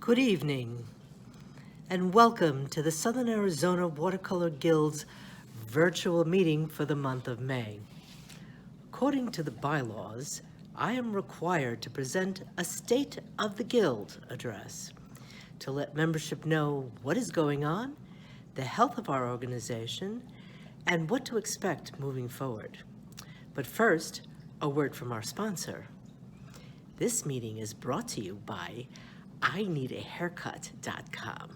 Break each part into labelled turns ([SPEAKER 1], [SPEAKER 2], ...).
[SPEAKER 1] Good evening, and welcome to the Southern Arizona Watercolor Guild's virtual meeting for the month of May. According to the bylaws, I am required to present a State of the Guild address to let membership know what is going on, the health of our organization, and what to expect moving forward. But first, a word from our sponsor. This meeting is brought to you by IneedAHaircut.com.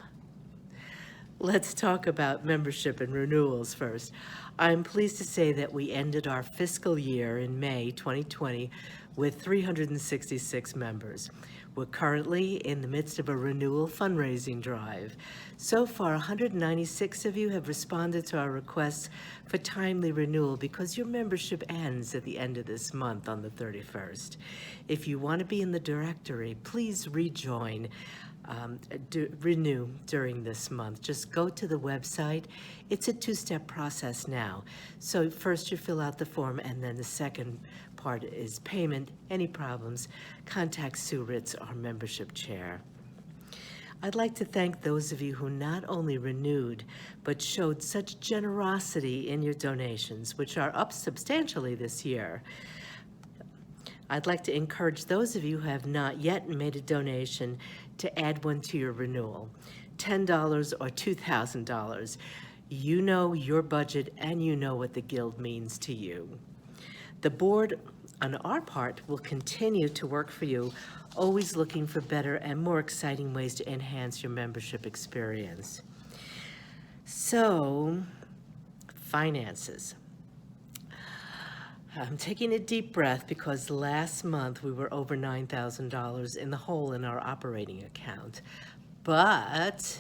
[SPEAKER 1] Let's talk about membership and renewals first. I'm pleased to say that we ended our fiscal year in May 2020 with 366 members. We're currently in the midst of a renewal fundraising drive. So far, 196 of you have responded to our requests for timely renewal because your membership ends at the end of this month on the 31st. If you want to be in the directory, please rejoin. Renew during this month. Just go to the website. It's a two-step process now. So first you fill out the form, and then the second part is payment. Any problems, contact Sue Ritz, our membership chair. I'd like to thank those of you who not only renewed, but showed such generosity in your donations, which are up substantially this year. I'd like to encourage those of you who have not yet made a donation to add one to your renewal, $10 or $2,000. You know your budget and you know what the Guild means to you. The board, on our part, will continue to work for you, always looking for better and more exciting ways to enhance your membership experience. So, finances. I'm taking a deep breath because last month we were over $9,000 in the hole in our operating account. But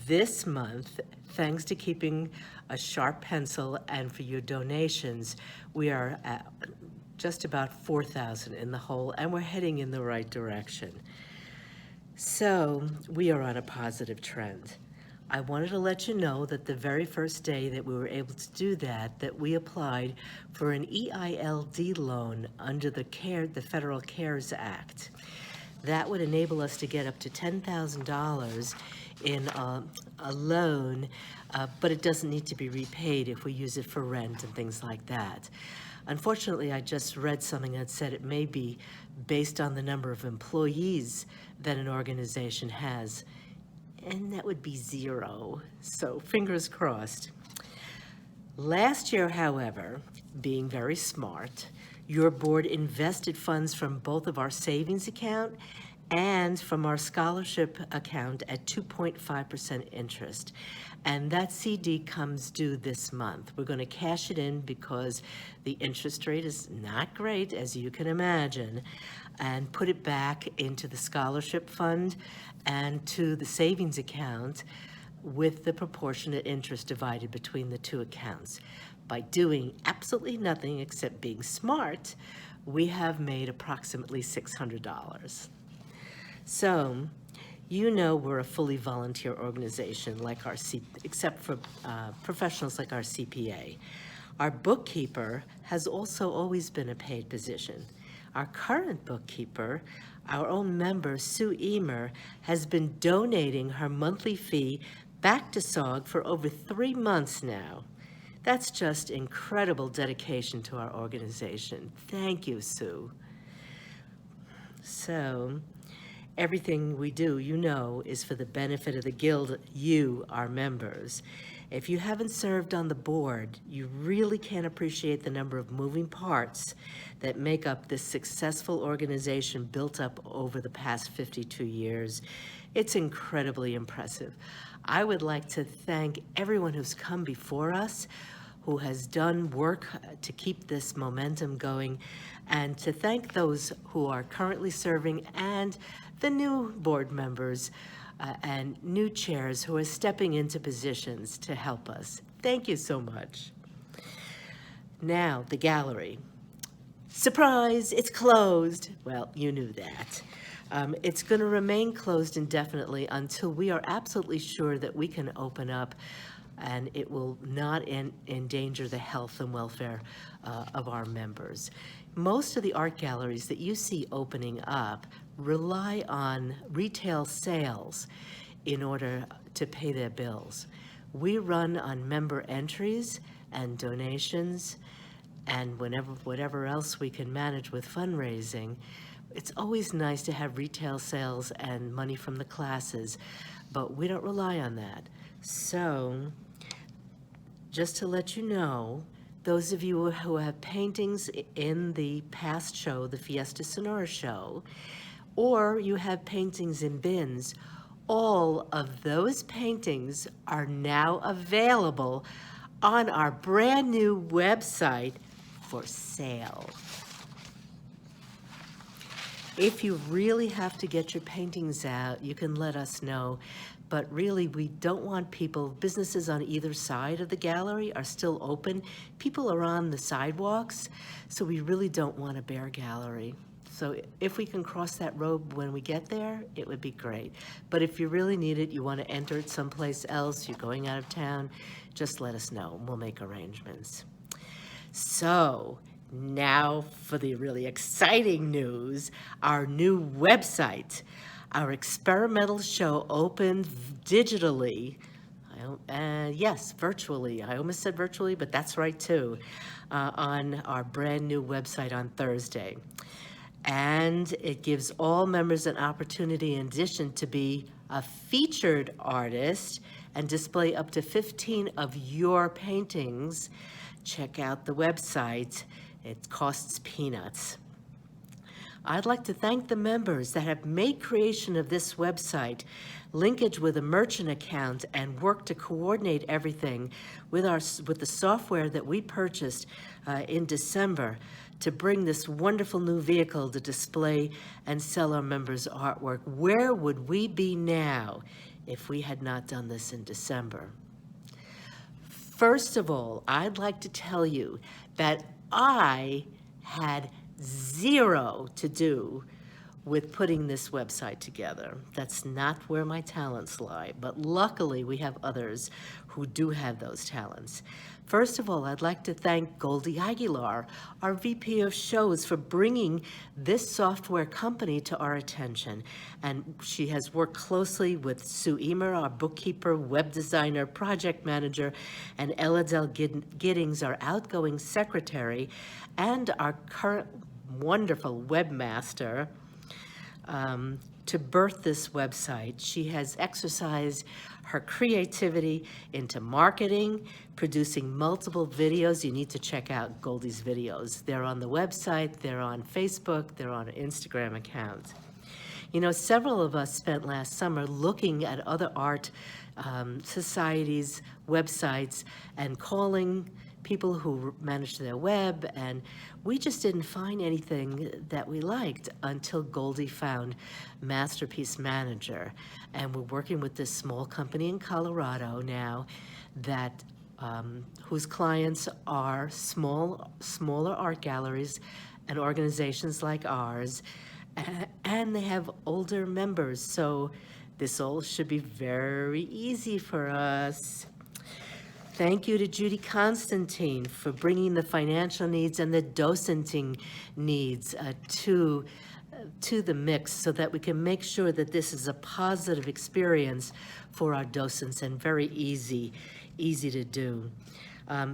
[SPEAKER 1] this month, thanks to keeping a sharp pencil and for your donations, we are at just about $4,000 in the hole, and we're heading in the right direction. So we are on a positive trend. I wanted to let you know that the very first day that we were able to do that we applied for an EILD loan under the Federal CARES Act. That would enable us to get up to $10,000 in a loan, but it doesn't need to be repaid if we use it for rent and things like that. Unfortunately, I just read something that said it may be based on the number of employees that an organization has, and that would be 0, so fingers crossed. Last year, however, being very smart, your board invested funds from both of our savings account and from our scholarship account at 2.5% interest. And that CD comes due this month. We're going to cash it in because the interest rate is not great, as you can imagine, and put it back into the scholarship fund and to the savings account with the proportionate interest divided between the two accounts. By doing absolutely nothing except being smart, we have made approximately $600. So, you know we're a fully volunteer organization, like except for professionals like our CPA. Our bookkeeper has also always been a paid position. Our current bookkeeper, our own member, Sue Emer, has been donating her monthly fee back to SAWG for over 3 months now. That's just incredible dedication to our organization. Thank you, Sue. So, everything we do, you know, is for the benefit of the Guild, you, our members. If you haven't served on the board, you really can't appreciate the number of moving parts that make up this successful organization built up over the past 52 years. It's incredibly impressive. I would like to thank everyone who's come before us, who has done work to keep this momentum going, and to thank those who are currently serving and the new board members and new chairs who are stepping into positions to help us. Thank you so much. Now, the gallery. Surprise, it's closed. Well, you knew that. It's going to remain closed indefinitely until we are absolutely sure that we can open up and it will not endanger the health and welfare of our members. Most of the art galleries that you see opening up rely on retail sales in order to pay their bills. We run on member entries and donations, and whatever else we can manage with fundraising. It's always nice to have retail sales and money from the classes, but we don't rely on that. So, just to let you know, those of you who have paintings in the past show, the Fiesta Sonora show, or you have paintings in bins, all of those paintings are now available on our brand new website for sale. If you really have to get your paintings out, you can let us know. But really, we don't want people, businesses on either side of the gallery are still open. People are on the sidewalks, so we really don't want a bare gallery. So if we can cross that road when we get there, it would be great. But if you really need it, you want to enter it someplace else, you're going out of town, just let us know. We'll make arrangements. So now for the really exciting news, our new website. Our experimental show opened digitally. Yes, virtually. I almost said virtually, but that's right too, on our brand new website on Thursday. And it gives all members an opportunity, in addition, to be a featured artist and display up to 15 of your paintings. Check out the website. It costs peanuts. I'd like to thank the members that have made creation of this website, linkage with a merchant account, and work to coordinate everything with the software that we purchased in December to bring this wonderful new vehicle to display and sell our members' artwork. Where would we be now if we had not done this in December? First of all, I'd like to tell you that I had zero to do with putting this website together. That's not where my talents lie, but luckily we have others who do have those talents. First of all, I'd like to thank Goldie Aguilar, our VP of shows, for bringing this software company to our attention. And she has worked closely with Sue Emer, our bookkeeper, web designer, project manager, and Ella Del Giddings, our outgoing secretary, and our current wonderful webmaster, to birth this website. She has exercised her creativity into marketing, producing multiple videos. You need to check out Goldie's videos. They're on the website, they're on Facebook, they're on an Instagram account. You know, several of us spent last summer looking at other art societies' websites and calling people who managed their web, and we just didn't find anything that we liked until Goldie found Masterpiece Manager. And we're working with this small company in Colorado now that whose clients are smaller art galleries and organizations like ours, and they have older members, so this all should be very easy for us. Thank you to Judy Constantine for bringing the financial needs and the docenting needs to the mix so that we can make sure that this is a positive experience for our docents and very easy to do.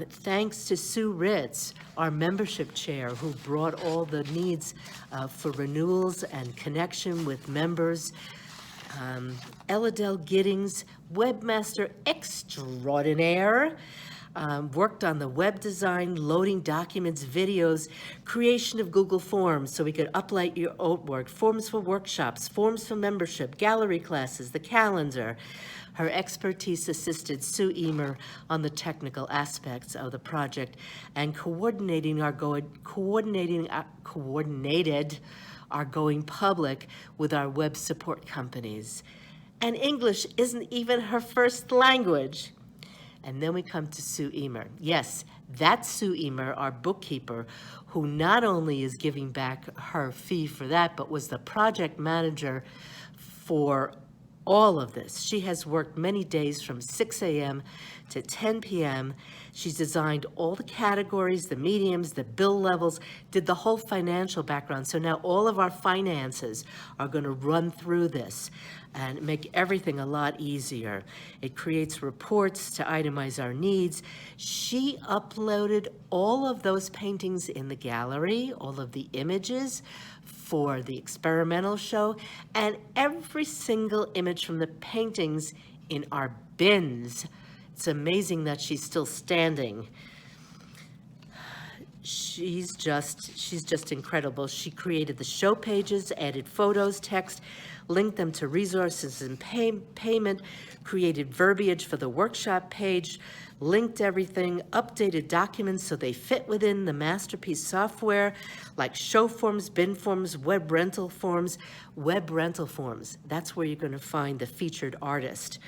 [SPEAKER 1] Thanks to Sue Ritz, our membership chair, who brought all the needs for renewals and connection with members. Ella Del Giddings, webmaster extraordinaire, worked on the web design, loading documents, videos, creation of Google Forms so we could upload your artwork, forms for workshops, forms for membership, gallery classes, the calendar. Her expertise assisted Sue Emer on the technical aspects of the project and coordinated our going public with our web support companies. And English isn't even her first language. And then we come to Sue Emer. Yes, that's Sue Emer, our bookkeeper, who not only is giving back her fee for that, but was the project manager for all of this. She has worked many days from 6 a.m. to 10 p.m. She's designed all the categories, the mediums, the bill levels, did the whole financial background. So now all of our finances are going to run through this and make everything a lot easier. It creates reports to itemize our needs. She uploaded all of those paintings in the gallery, all of the images for the experimental show, and every single image from the paintings in our bins. It's amazing that she's still standing. She's just incredible. She created the show pages, added photos, text, linked them to resources and payment, created verbiage for the workshop page, linked everything, updated documents so they fit within the Masterpiece software, like show forms, bin forms, web rental forms. Web rental forms, that's where you're going to find the featured artist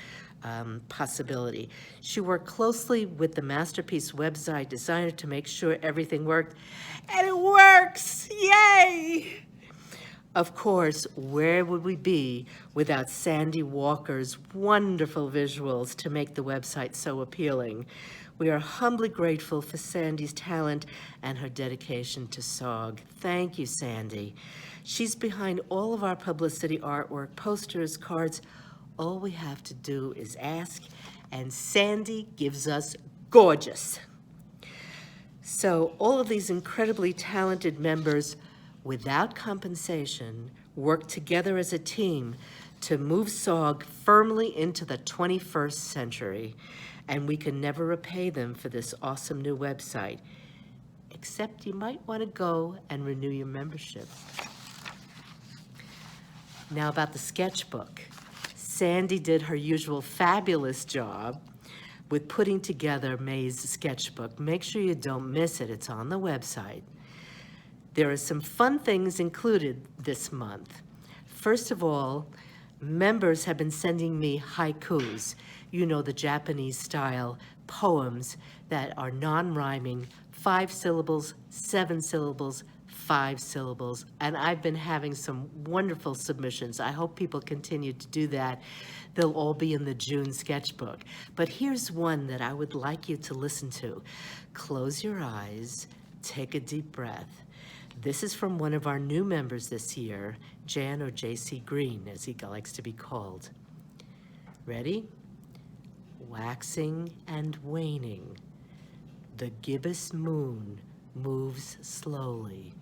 [SPEAKER 1] possibility. She worked closely with the Masterpiece website designer to make sure everything worked, and it works! Yay! Of course, where would we be without Sandy Walker's wonderful visuals to make the website so appealing? We are humbly grateful for Sandy's talent and her dedication to SAWG. Thank you, Sandy. She's behind all of our publicity artwork, posters, cards. All we have to do is ask, and Sandy gives us gorgeous. So all of these incredibly talented members, without compensation, work together as a team to move SAWG firmly into the 21st century, and we can never repay them for this awesome new website, except you might want to go and renew your membership. Now about the sketchbook. Sandy did her usual fabulous job with putting together May's sketchbook. Make sure you don't miss it. It's on the website. There are some fun things included this month. First of all, members have been sending me haikus, you know, the Japanese style poems that are non-rhyming, 5 syllables, 7 syllables, 5 syllables, and I've been having some wonderful submissions. I hope people continue to do that. They'll all be in the June sketchbook. But here's one that I would like you to listen to. Close your eyes, take a deep breath. This is from one of our new members this year, Jan, or JC Green, as he likes to be called. Ready? Waxing and waning, the gibbous moon moves slowly.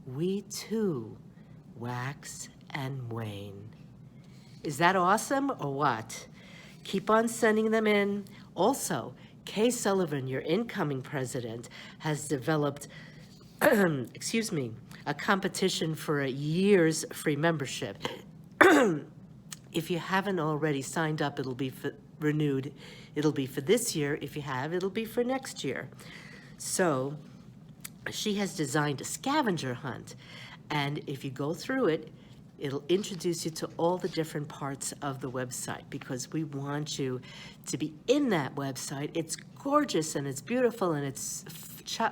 [SPEAKER 1] We too wax and wane. Is that awesome or what? Keep on sending them in. Also, Kay Sullivan, your incoming president, has developed excuse me, a competition for a year's free membership. If you haven't already signed up, it'll be renewed. It'll be for this year. If you have, it'll be for next year. So she has designed a scavenger hunt, and if you go through it, it'll introduce you to all the different parts of the website, because we want you to be in that website. It's gorgeous and it's beautiful and it's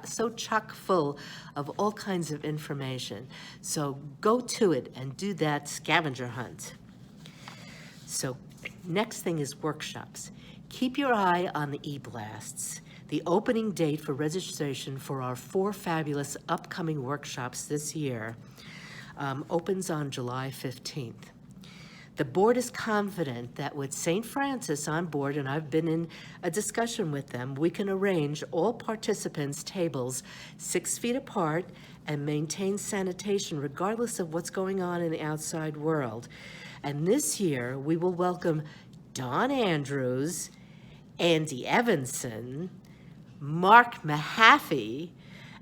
[SPEAKER 1] so chock full of all kinds of information. So go to it and do that scavenger hunt. So next thing is workshops. Keep your eye on the e-blasts. The opening date for registration for our 4 fabulous upcoming workshops this year opens on July 15th. The board is confident that with St. Francis on board, and I've been in a discussion with them, we can arrange all participants' tables 6 feet apart and maintain sanitation regardless of what's going on in the outside world. And this year, we will welcome Don Andrews, Andy Evanson, Mark Mahaffey,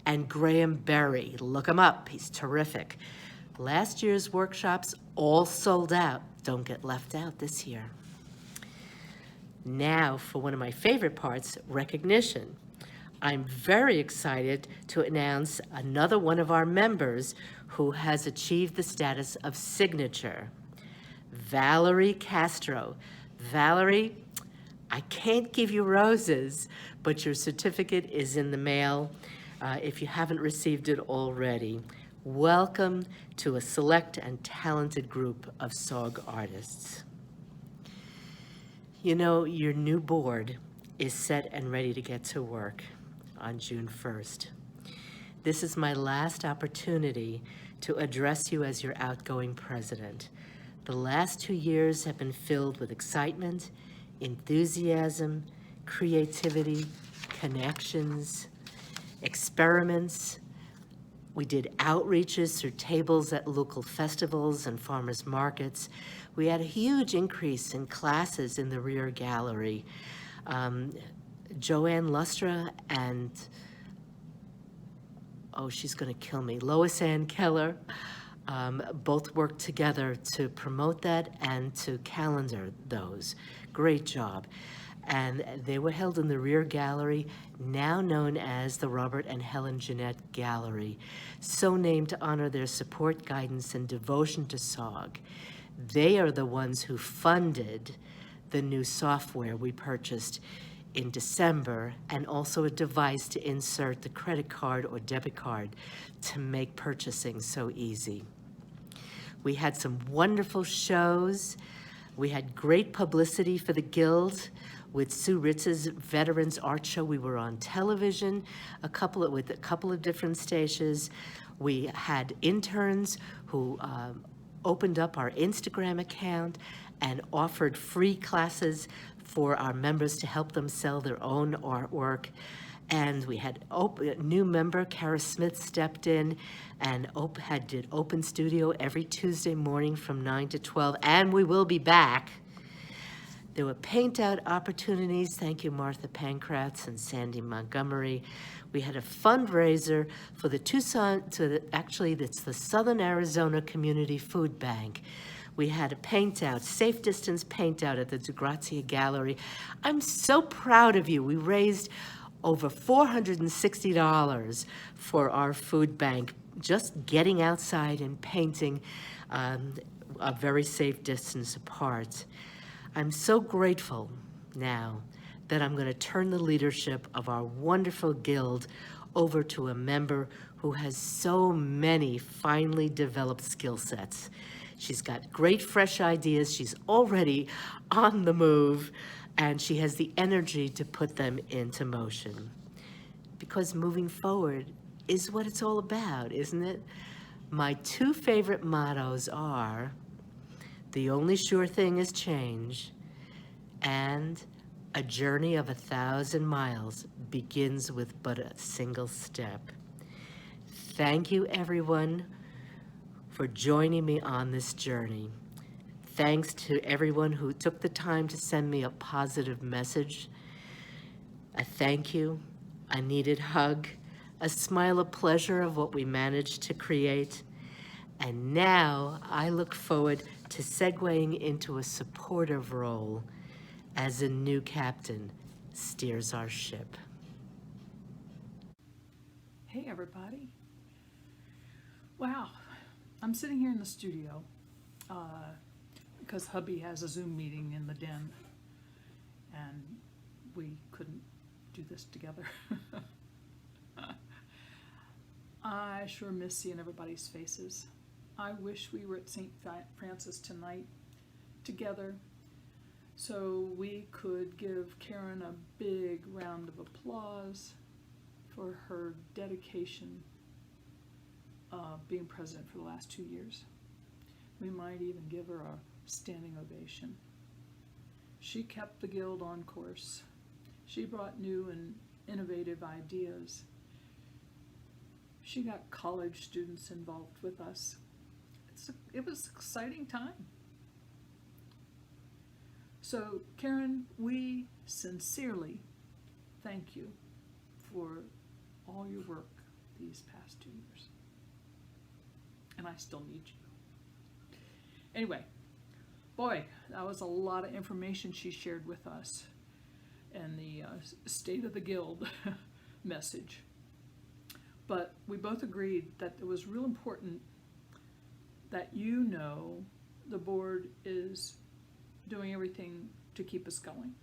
[SPEAKER 1] and Graham Berry. Look him up, he's terrific. Last year's workshops all sold out. Don't get left out this year. Now for one of my favorite parts, recognition. I'm very excited to announce another one of our members who has achieved the status of signature, Valerie Castro. Valerie, I can't give you roses, but your certificate is in the mail if you haven't received it already. Welcome to a select and talented group of SAWG artists. You know, your new board is set and ready to get to work on June 1st. This is my last opportunity to address you as your outgoing president. The last 2 years have been filled with excitement, enthusiasm, creativity, connections, experiments. We did outreaches through tables at local festivals and farmers markets. We had a huge increase in classes in the rear gallery. Joanne Lustra and, oh, she's gonna kill me, Lois Ann Keller, both worked together to promote that and to calendar those. Great job. And they were held in the rear gallery, now known as the Robert and Helen Jeanette Gallery, so named to honor their support, guidance, and devotion to SAWG. They are the ones who funded the new software we purchased in December, and also a device to insert the credit card or debit card to make purchasing so easy. We had some wonderful shows. We had great publicity for the Guild. With Sue Ritz's Veterans Art Show, we were on television with a couple of different stations. We had interns who opened up our Instagram account and offered free classes for our members to help them sell their own artwork. And we had a new member, Kara Smith, stepped in and did open studio every Tuesday morning from 9 to 12, and we will be back. There were paint-out opportunities. Thank you, Martha Pankratz and Sandy Montgomery. We had a fundraiser for the it's the Southern Arizona Community Food Bank. We had a paint-out, safe distance paint-out at the DeGrazia Gallery. I'm so proud of you. We raised over $460 for our food bank, just getting outside and painting a very safe distance apart. I'm so grateful now that I'm going to turn the leadership of our wonderful guild over to a member who has so many finely developed skill sets. She's got great fresh ideas, she's already on the move, and she has the energy to put them into motion. Because moving forward is what it's all about, isn't it? My two favorite mottos are, the only sure thing is change, and a journey of 1,000 miles begins with but a single step. Thank you, everyone, for joining me on this journey. Thanks to everyone who took the time to send me a positive message. A thank you, a needed hug, a smile of pleasure of what we managed to create. And now I look forward to segueing into a supportive role as a new captain steers our ship.
[SPEAKER 2] Hey everybody. Wow, I'm sitting here in the studio because hubby has a Zoom meeting in the den and we couldn't do this together. I sure miss seeing everybody's faces. I wish we were at St. Francis tonight together so we could give Karen a big round of applause for her dedication being president for the last 2 years. We might even give her a standing ovation. She kept the Guild on course. She brought new and innovative ideas. She got college students involved with us. It was an exciting time. So, Karen, we sincerely thank you for all your work these past 2 years. And I still need you. Anyway, boy, that was a lot of information she shared with us and the State of the Guild message. But we both agreed that it was real important that you know the board is doing everything to keep us going.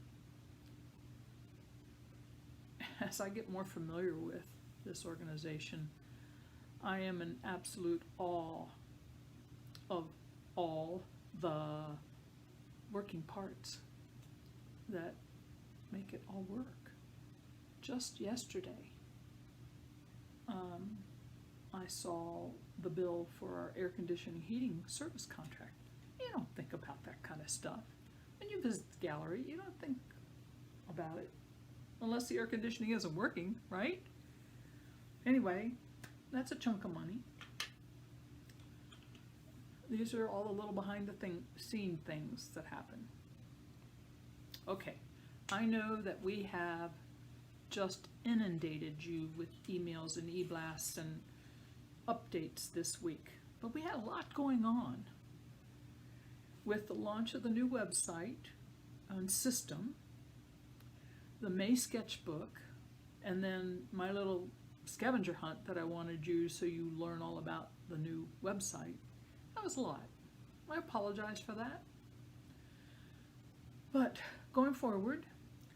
[SPEAKER 2] As I get more familiar with this organization, I am in absolute awe of all the working parts that make it all work. Just yesterday, I saw the bill for our air conditioning heating service contract. You don't think about that kind of stuff. When you visit the gallery, you don't think about it unless the air conditioning isn't working, right? Anyway, that's a chunk of money. These are all the little behind the scene things that happen. Okay, I know that we have just inundated you with emails and e-blasts and updates this week, but we had a lot going on with the launch of the new website and system, the May Sketchbook, and then my little scavenger hunt that I wanted you so you learn all about the new website. That was a lot. I apologize for that. But going forward,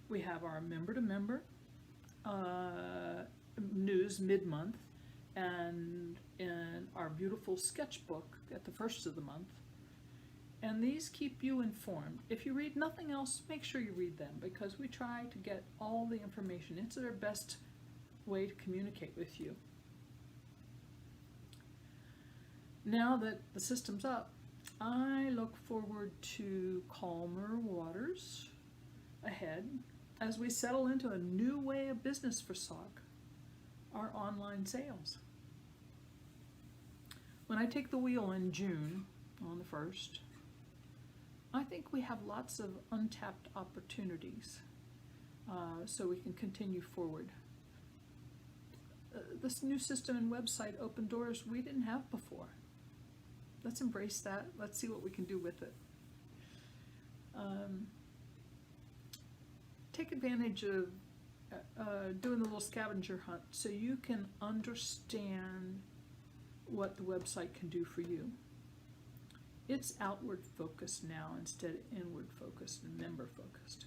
[SPEAKER 2] we have our member-to-member news mid-month, and in our beautiful sketchbook at the first of the month. And these keep you informed. If you read nothing else, make sure you read them, because we try to get all the information. It's our best way to communicate with you. Now that the system's up, I look forward to calmer waters ahead as we settle into a new way of business for SAWG, our online sales. When I take the wheel in June, on the 1st, I think we have lots of untapped opportunities, so we can continue forward. This new system and website opened doors we didn't have before. Let's embrace that. Let's see what we can do with it. Take advantage of doing the little scavenger hunt so you can understand what the website can do for you. It's outward focused now instead of inward focused and member focused.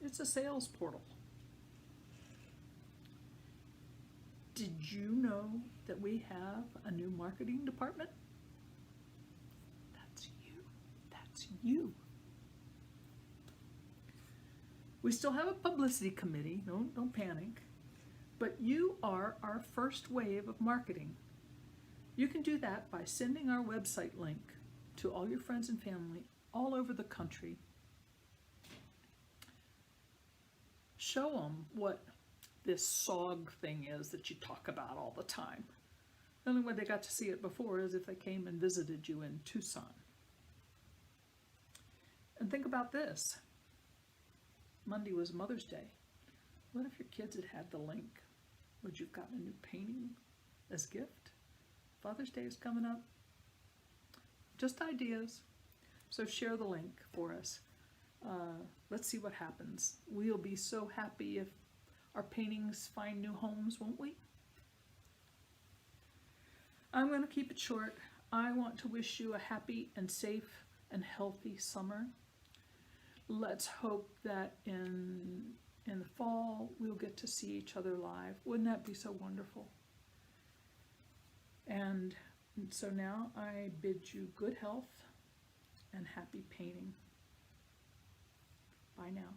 [SPEAKER 2] It's a sales portal. Did you know that we have a new marketing department? That's you. That's you. We still have a publicity committee, don't panic, but you are our first wave of marketing. You can do that by sending our website link to all your friends and family all over the country. Show them what this SAWG thing is that you talk about all the time. The only way they got to see it before is if they came and visited you in Tucson. And think about this. Monday was Mother's Day. What if your kids had had the link? Would you have gotten a new painting as a gift? Father's Day is coming up. Just ideas. So share the link for us. Let's see what happens. We'll be so happy if our paintings find new homes, won't we? I'm going to keep it short. I want to wish you a happy and safe and healthy summer. Let's hope that in the fall we'll get to see each other live. Wouldn't that be so wonderful? And so now I bid you good health and happy painting. Bye now.